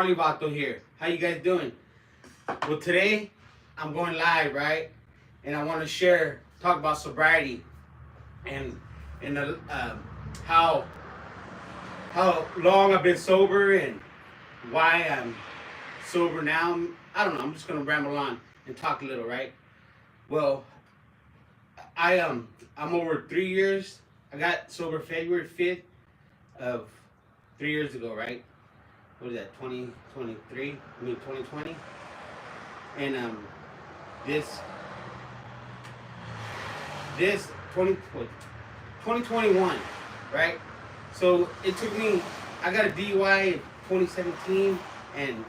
Gnarly Vato here. How you guys doing? Well, today I'm going live, right? And I want to talk about sobriety and and how how long I've been sober and why I'm sober now. I don't know. I'm just gonna ramble on and talk a little, right? Well, I'm over 3 years. I got sober February 5th of 3 years ago, right? What is that? 2023? I mean 2020. And this this 2021, right? So it took me. I got a DUI in 2017, and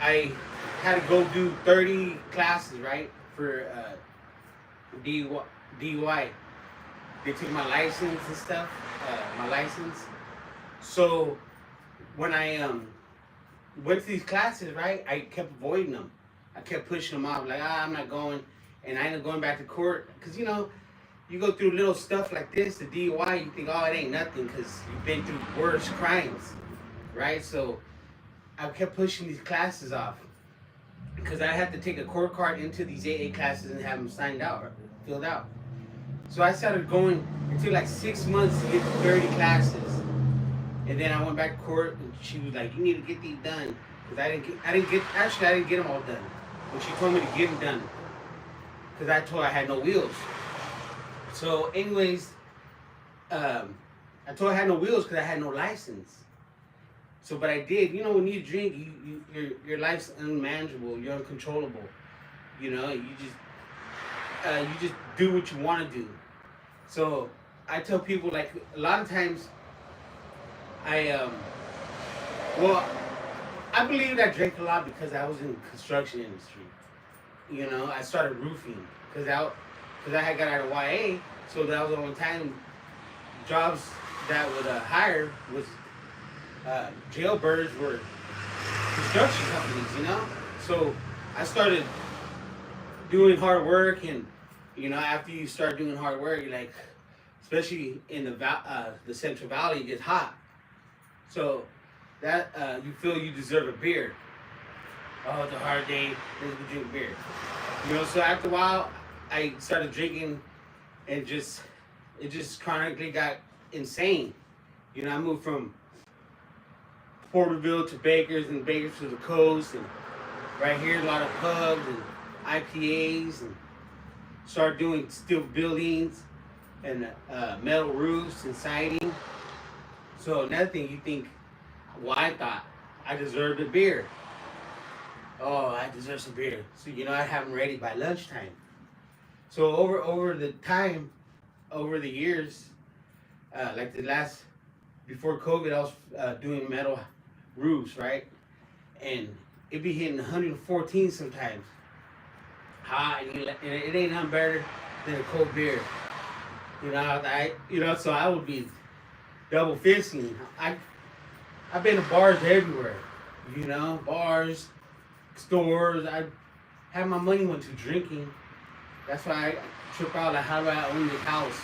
I had to go do 30 classes, right, for DUI. They took my license and stuff, my license. So when I went to these classes, right, I kept avoiding them. I kept pushing them off, like, I'm not going. And I ended up going back to court because, you go through little stuff like this, the DUI, you think, oh, it ain't nothing because you've been through worse crimes, right? So I kept pushing these classes off because I had to take a court card into these AA classes and have them signed out or filled out. So I started going. It took like 6 months to get to 30 classes. And then I went back to court, and she was like, "You need to get these done," because I didn't get them all done. But she told me to get them done, because I told her I had no wheels. So, anyways, I told her I had no wheels because I had no license. So, but I did. When you drink, your life's unmanageable. You're uncontrollable. You just do what you want to do. So, I tell people, like, a lot of times. Well, I believe I drank a lot because I was in the construction industry. I started roofing because I had got out of YA, so that was the only time jobs that would hire was jailbirds were construction companies. So I started doing hard work, and after you start doing hard work, you're like, especially in the Central Valley, it gets hot. So that you feel you deserve a beer. Oh, it's a hard day. Let's go drink beer. So after a while, I started drinking, and it just chronically got insane. I moved from Porterville to Bakers, and Bakers to the coast, and right here a lot of pubs and IPAs, and started doing steel buildings and metal roofs and siding. So another thing, you think, well, I thought I deserved a beer. Oh, I deserve some beer. So I have them ready by lunchtime. So over the years, like before COVID, I was doing metal roofs, right? And it be hitting 114 sometimes. Hot, and it ain't nothing better than a cold beer. So I would be double fisting. I've been to bars everywhere, bars, stores. I have my money went to drinking. That's why I trip out, like, how do I own this house?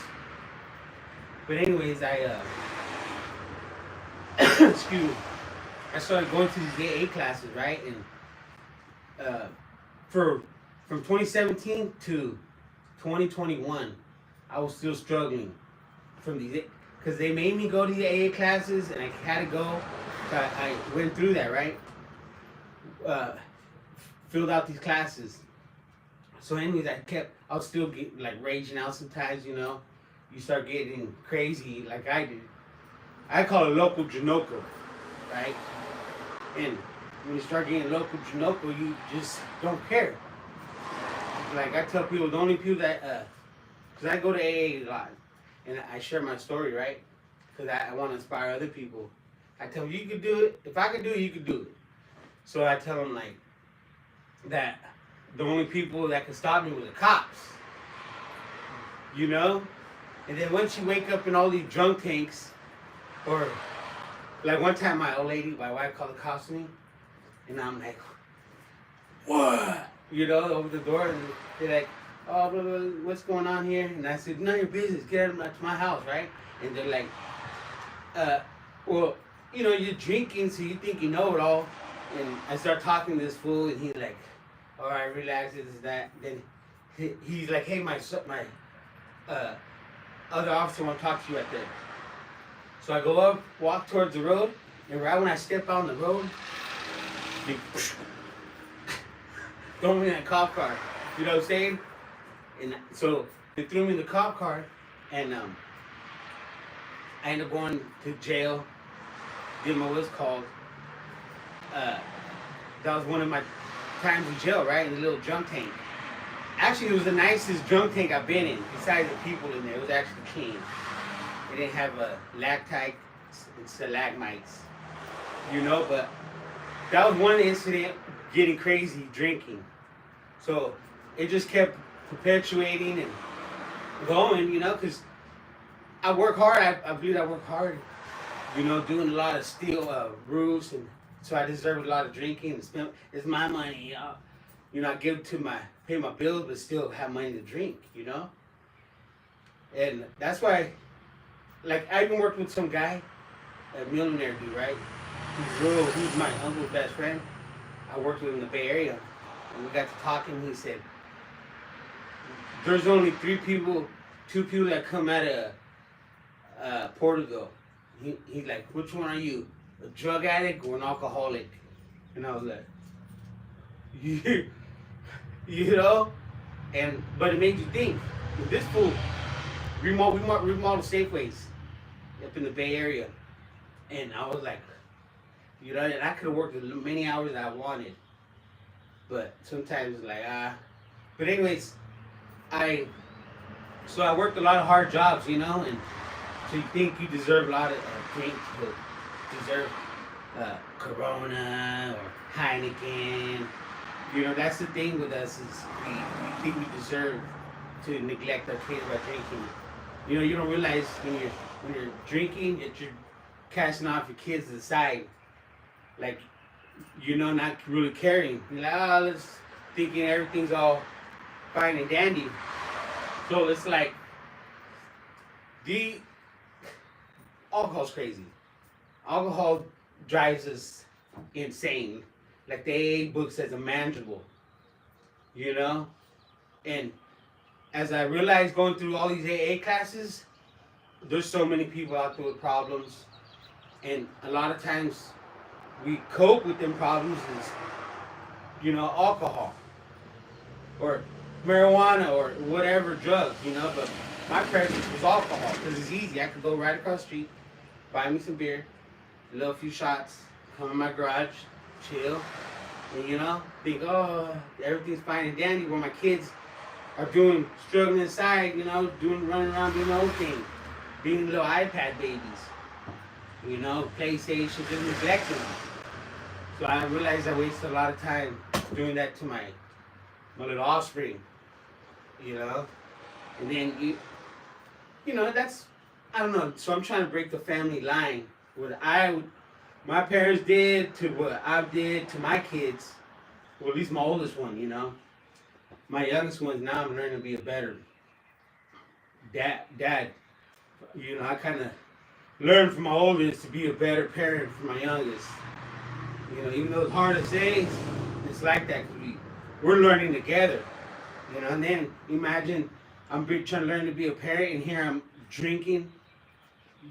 But anyways, excuse me, I started going to these AA classes, right? And from 2017 to 2021, I was still struggling from these, because they made me go to the AA classes, and I had to go. So I went through that, right? Filled out these classes. So anyways, I would still get, like, raging out sometimes, You start getting crazy like I did. I call it local Janoco, right? And when you start getting local Janoco, you just don't care. Like, I tell people, the only people that, because I go to AA a lot, and I share my story, right? Because I want to inspire other people. I tell them, you can do it. If I can do it, you can do it. So I tell them, like, that the only people that can stop me were the cops. And then once you wake up in all these drunk tanks, or, like, one time my old lady, my wife, called the cops to me, and I'm like, what? Over the door, and they're like, oh, blah, blah, what's going on here? And I said, none of your business, get out of my house, right? And they're like, well, you know, you're drinking, so you think you know it all. And I start talking to this fool, and he's like, all right, relax, this is that. Then he's like, hey, my uh, other officer want to talk to you right there. So I go up, walk towards the road, and right when I step out on the road, they throw me in a cop car. You know what I'm saying? And so they threw me in the cop car, and I ended up going to jail. Did my what's called. That was one of my times in jail, right? In the little drunk tank. Actually, it was the nicest drunk tank I've been in. Besides the people in there, it was actually clean. It didn't have lactite and stalagmites, you know. But that was one incident getting crazy drinking. So it just kept perpetuating and going, you know, because I work hard. I believe I work hard, you know, doing a lot of steel roofs, and so I deserve a lot of drinking and spend. It's my money, you know. I give to pay my bills, but still have money to drink, you know. And that's why, like, I even worked with some guy, a millionaire dude, right? He's my uncle's best friend. I worked with him in the Bay Area, and we got to talking. He said, "There's only two people that come out of Portugal." He's like, "Which one are you, a drug addict or an alcoholic?" And I was like, you know, but it made you think. This fool remodel Safeways up in the Bay Area, and I was like, you know, and I could have worked as many hours as I wanted, but sometimes it's like But anyways, I worked a lot of hard jobs, you know, and so you think you deserve a lot of drinks, but deserve Corona or Heineken. You know, that's the thing with us is we think we deserve to neglect our kids by drinking. You know, you don't realize when you're drinking that you're casting off your kids to the side, like, you know, not really caring. You're like, let's thinking everything's all fine and dandy. So it's like alcohol's crazy. Alcohol drives us insane. Like the AA book says, unmanageable. You know? And as I realized going through all these AA classes, there's so many people out there with problems. And a lot of times we cope with them problems is, you know, alcohol or marijuana or whatever drug, you know. But my preference was alcohol because it's easy. I could go right across the street, buy me some beer, a little few shots, come in my garage, chill, and, you know, think, oh, everything's fine and dandy, where my kids are struggling inside, you know, running around doing their own thing, being little iPad babies, you know, PlayStation, just neglecting them. So I realized I wasted a lot of time doing that to my little offspring, you know. And then you know, that's, I don't know. So I'm trying to break the family line. What my parents did to what I did to my kids, or at least my oldest one, you know. My youngest ones, now I'm learning to be a better dad. You know, I kind of learned from my oldest to be a better parent for my youngest. You know, even though it's hard to say, it's like that because we're learning together. You know, and then imagine I'm trying to learn to be a parent, and here I'm drinking,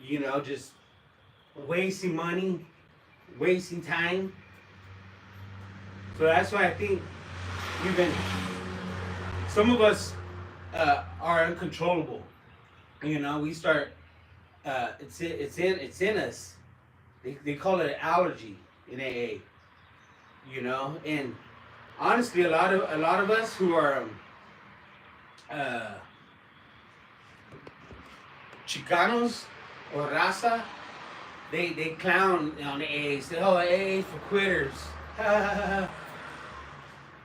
you know, just wasting money, wasting time. So that's why I think even some of us are uncontrollable. You know, we start. It's in us. They call it an allergy in AA. You know, and honestly, a lot of us who are Chicanos or Raza, they clown on the AA. Say, oh, AA for quitters. And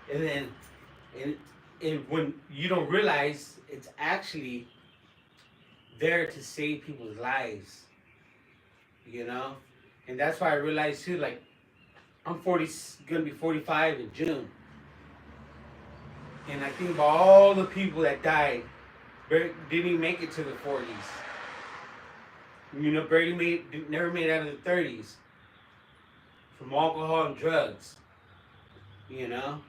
then, when you don't realize it's actually there to save people's lives, you know. And that's why I realized too, like, I'm gonna be 45 in June, and I think about all the people that died, didn't even make it to the 40s. You know, never made it out of the 30s. from alcohol and drugs, you know.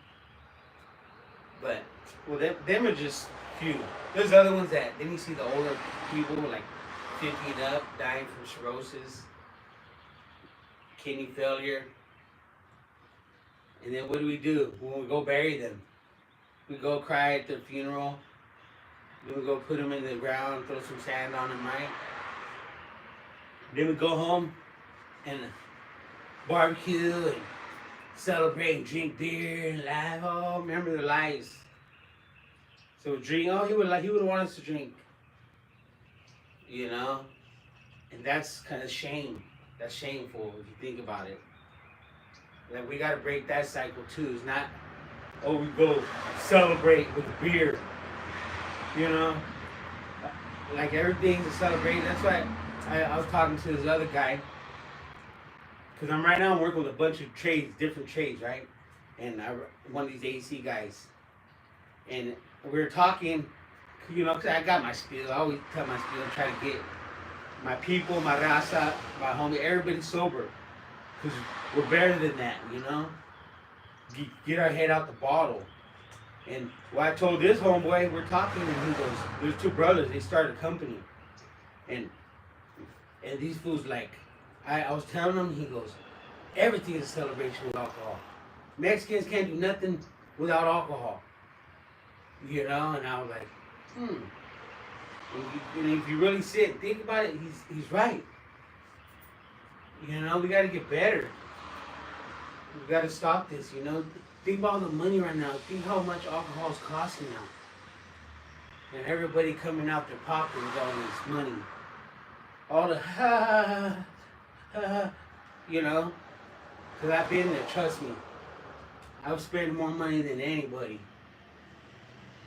But well, them are just few. There's other ones that then you see the older people like 50 and up dying from cirrhosis, kidney failure, and then what do when we go bury them? We go cry at their funeral. Then we go put them in the ground, throw some sand on them, right? Then we go home and barbecue and celebrate, and drink beer and laugh. Oh, remember the lies. So drink. Oh, he would want us to drink. You know, and that's kind of shame. That's shameful if you think about it. Like we gotta break that cycle too. It's not, oh, we go celebrate with beer. You know, like everything's a celebration. That's why I was talking to this other guy. Because I'm working with a bunch of trades, different trades, right? And one of these AC guys. And we were talking, you know, because I got my spiel. I always tell my spiel and try to get my people, my raza, my homie, everybody sober. Because we're better than that, you know? Get our head out the bottle. And I told this homeboy, we're talking, and he goes, there's two brothers, they started a company. And these fools, like, I was telling him, he goes, everything is a celebration with alcohol. Mexicans can't do nothing without alcohol. You know, and I was like, And if you really sit and think about it, he's right. You know, we got to get better. We got to stop this, you know. Think about all the money right now. Think how much alcohol is costing now. And everybody coming out their pocket with all this money. All the you know. Because I've been there, trust me. I've spent more money than anybody.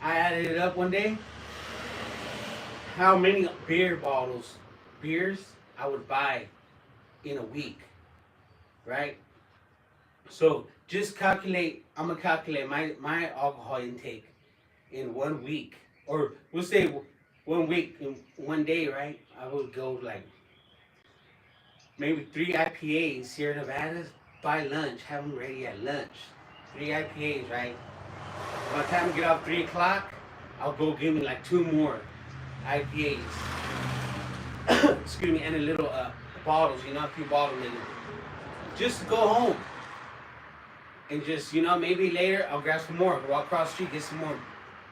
I added it up one day. How many beers I would buy in a week, right? So just calculate, I'm going to calculate my alcohol intake in 1 week. Or we'll say 1 week, in 1 day, right? I would go like maybe 3 IPAs, Sierra Nevadas, by lunch, have them ready at lunch. 3 IPAs, right? By the time I get off 3 o'clock, I'll go give me like 2 more IPAs. Excuse me, and a little bottles, you know, a few bottles in it. Just to go home. And just, you know, maybe later I'll grab some more, walk across the street, get some more.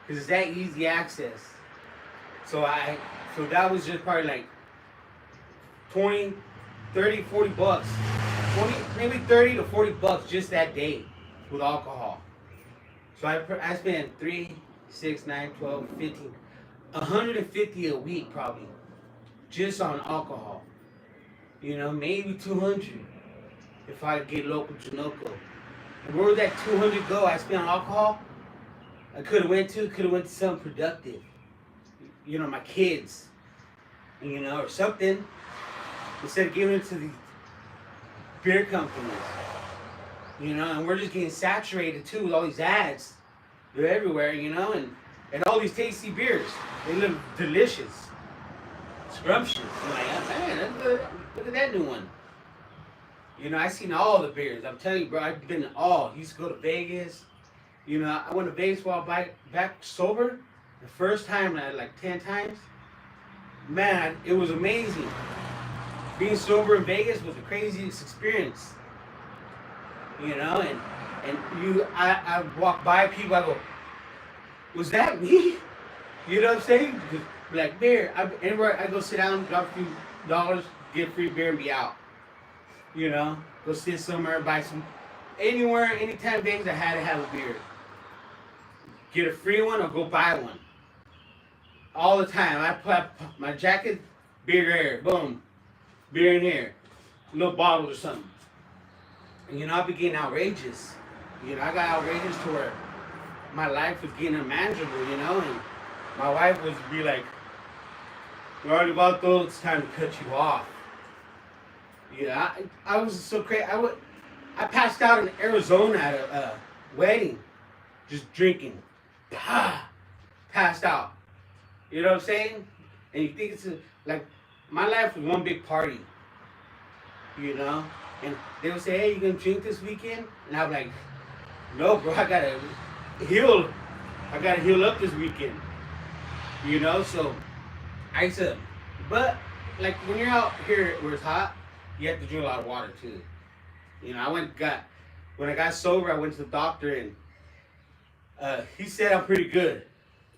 Because it's that easy access. So that was just probably like 20, 30, 40 bucks. 20, maybe 30 to 40 bucks just that day with alcohol. So I spent 3, 6, 9, 12, 15, 150 a week probably. Just on alcohol. You know, maybe 200 if I get local to Noco. And where would that 200 go I spent on alcohol? I could have went to something productive. You know, my kids. You know, or something. Instead of giving it to these beer companies. You know, and we're just getting saturated too with all these ads. They're everywhere, you know, and all these tasty beers. They look delicious. Scrumptious. I'm like, oh, man, look at that new one. You know, I seen all the beers. I'm telling you, bro, I've been to all. Used to go to Vegas. You know, I went to Vegas while back sober. The first time, like 10 times. Man, it was amazing. Being sober in Vegas was the craziest experience. You know, I walk by people, I go, was that me? You know what I'm saying? Like beer. Anywhere I go sit down, drop a few dollars, get free beer and be out. You know, go sit somewhere, buy some. Anywhere, anytime Vegas, I had to have a beer. Get a free one or go buy one. All the time. I put my jacket, beer here, boom. Beer in here. Little bottles or something. And, you know, I be getting outrageous. You know, I got outrageous to where my life was getting unmanageable, you know, and my wife would be like, Gnarly Vato, it's time to cut you off. Yeah, I was so crazy. I passed out in Arizona at a wedding, just drinking. Passed out. You know what I'm saying? And you think it's like, my life was one big party. You know? And they would say, "Hey, you gonna drink this weekend?" And I'm like, "No, bro, I gotta heal. I gotta heal up this weekend." You know, so I used to, but like when you're out here where it's hot, you have to drink a lot of water too. You know, when I got sober, I went to the doctor and he said I'm pretty good.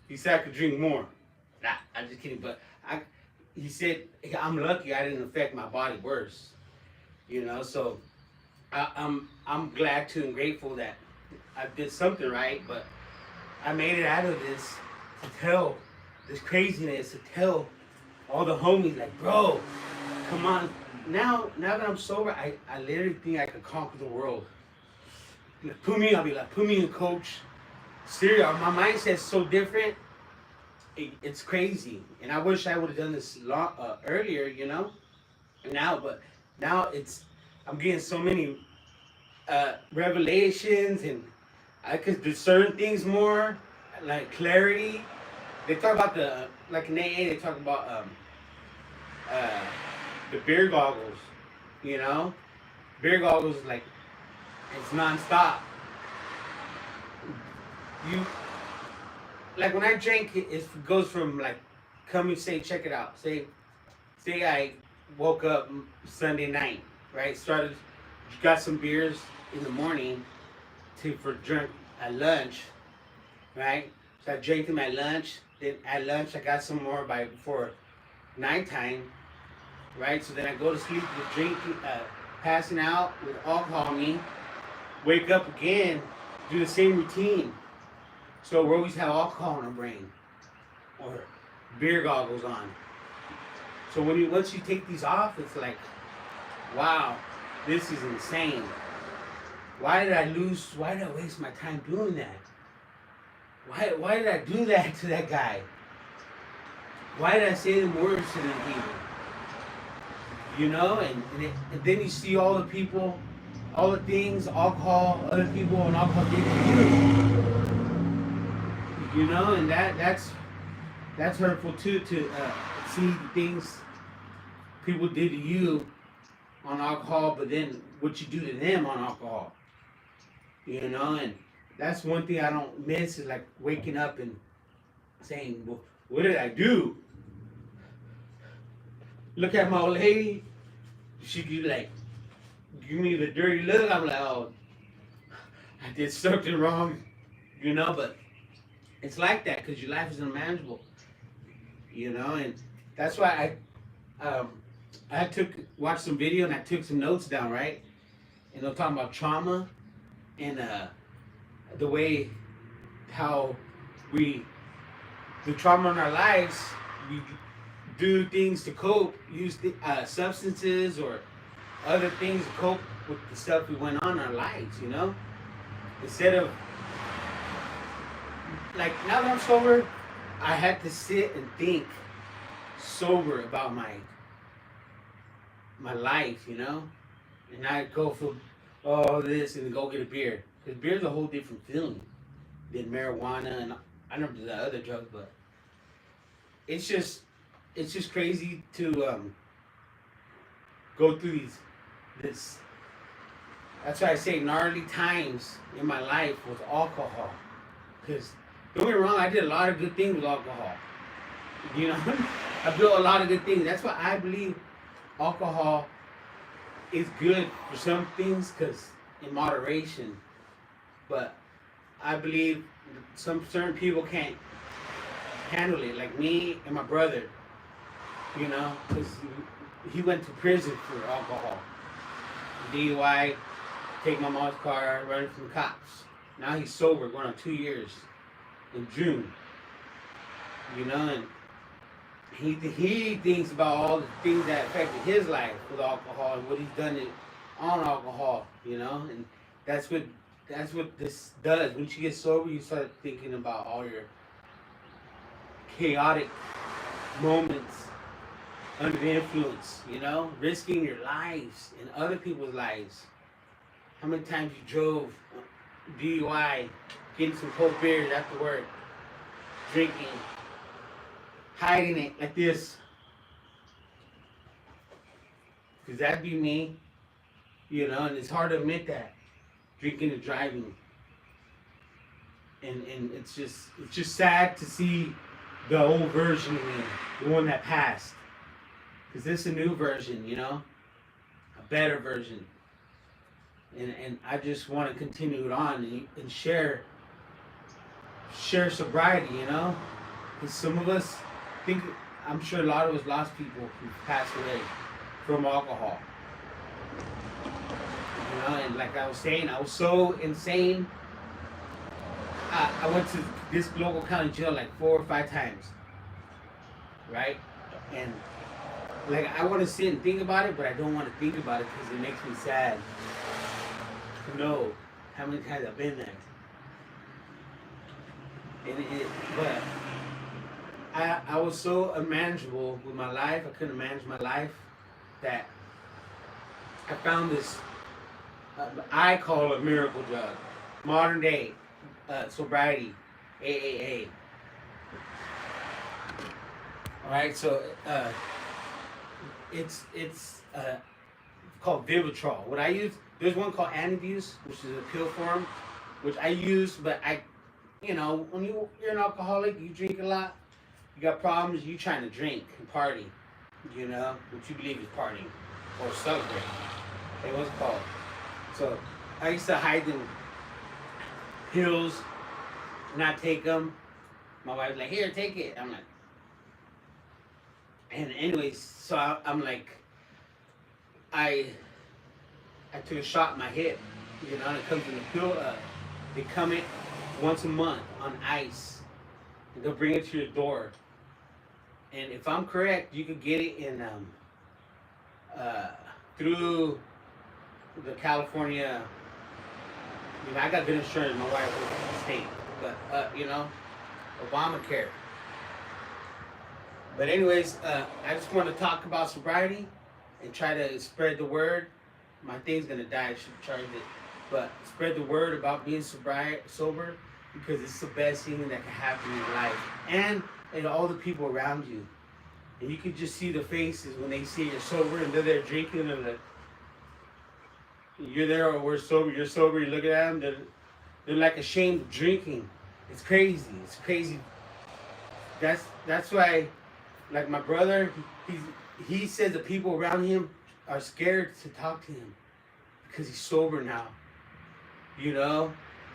He said I could drink more. Nah, I'm just kidding. But he said I'm lucky I didn't affect my body worse. You know, so I'm glad too and grateful that I did something right. But I made it out of this to tell this craziness to tell all the homies like, bro, come on. Now that I'm sober, I literally think I could conquer the world. Like, I'll be like, put me in, coach. Seriously, my mindset's so different. It's crazy, and I wish I would have done this earlier, you know. But now I'm getting so many revelations, and I could discern things more, like clarity. They talk about like in AA, they talk about uh, the beer goggles, you know. Beer goggles is like it's nonstop. You like when I drink, it goes from like, come and say, check it out. Say I woke up Sunday night, right? Got some beers in the morning for drink at lunch, right? So I drank them at lunch. Then at lunch, I got some more before nighttime, right? So then I go to sleep with drinking, passing out with alcohol on me. Wake up again, do the same routine. So we always have alcohol in our brain or beer goggles on. So once you take these off, it's like, wow, this is insane. Why did I waste my time doing that? Why did I do that to that guy? Why did I say them words to them people? You know, and then you see all the people, all the things, alcohol, other people, and alcohol did to you. You know, and that's hurtful too, to see things people did to you on alcohol, but then what you do to them on alcohol. You know, and that's one thing I don't miss is like waking up and saying, well, what did I do? Look at my old lady. She could like give me the dirty look. I'm like, oh, I did something wrong. You know, but it's like that because your life is unmanageable. You know, and that's why I watched some video and I took some notes down, right? And they're talking about trauma and the way how the trauma in our lives, we do things to cope, use substances or other things to cope with the stuff we went on in our lives, you know? Instead of, like, now that I'm sober, I had to sit and think sober about my life, you know? And I go for all this and go get a beer. Because beer's a whole different feeling than marijuana and I never did the other drugs, but it's just crazy to go through this. That's why I say gnarly times in my life with alcohol. Because don't get me wrong, I did a lot of good things with alcohol. You know, I built a lot of good things. That's why I believe alcohol is good for some things, because in moderation. But I believe some certain people can't handle it, like me and my brother. You know, because he went to prison for alcohol, DUI, take my mom's car, running from the cops. Now he's sober, going on 2 years in June. You know, and he thinks about all the things that affected his life with alcohol and what he's done on alcohol. You know, and that's what this does. Once you get sober, you start thinking about all your chaotic moments under the influence, you know, risking your lives and other people's lives. How many times you drove DUI, getting some cold beers after work, drinking, hiding it like this. Because that'd be me. You know, and it's hard to admit that drinking and driving, and it's just sad to see the old version of me, the one that passed, because this is a new version, you know, a better version, and I just want to continue it on and share sobriety, you know, because some of us think, I'm sure a lot of us lost people who passed away from alcohol. You know, and like I was saying, I was so insane. I went to this local county jail like 4 or 5 times, right? And like I want to sit and think about it, but I don't want to think about it because it makes me sad to know how many times I've been there. But I was so unmanageable with my life. I couldn't manage my life that I found this. I call it a miracle drug, modern day sobriety, AAA. All right, so it's called Vivitrol. What I use, there's one called Antabuse, which is a pill form, which I use, but you know, when you're an alcoholic, you drink a lot, you got problems, you trying to drink and party, you know, what you believe is partying or celebrate. Hey, what's it called? So I used to hide them pills, not take them. My wife's like, here, take it. I'm like, and anyways, so I'm like, I took a shot in my hip, you know, and it comes in the pill. They come in once a month on ice, and they'll bring it to your door. And if I'm correct, you could get it in through the California. You know, I got good insurance. My wife was in the state, but you know, Obamacare. But anyways, I just want to talk about sobriety and try to spread the word. My thing's gonna die. I should charge it, but spread the word about being sober, because it's the best thing that can happen in your life, and all the people around you. And you can just see the faces when they see you're sober and they're there drinking, and like, you're there, or we're sober, you're sober, you look at them, they're like ashamed of drinking. It's crazy. It's crazy. That's why, like my brother, he says the people around him are scared to talk to him because he's sober now. You know,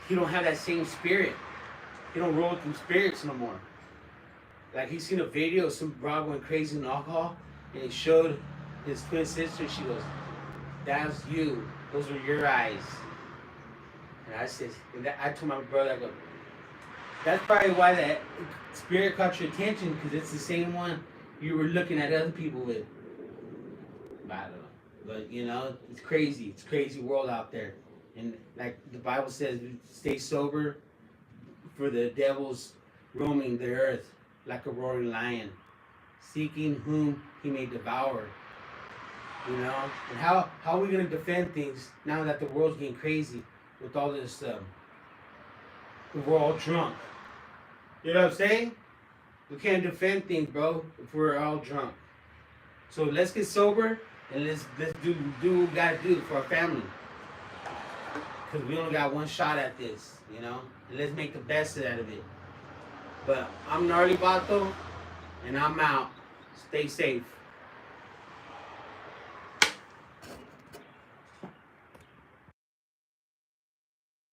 he don't have that same spirit. He don't roll with them spirits no more. Like he seen a video of some broad went crazy in alcohol, and he showed his twin sister. She goes, "That's you. Those are your eyes." And I said, I told my brother, I go, that's probably why that spirit caught your attention, because it's the same one you were looking at other people with. I don't know. But, you know, it's crazy. It's a crazy world out there. And like the Bible says, stay sober, for the devil's roaming the earth like a roaring lion, seeking whom he may devour. You know? And how are we going to defend things now that the world's getting crazy with all this, we're all drunk. You know what I'm saying? We can't defend things, bro, if we're all drunk. So let's get sober, and let's do what we gotta do for our family. Because we only got one shot at this, you know? And let's make the best out of it. But I'm Gnarly Vato, and I'm out. Stay safe.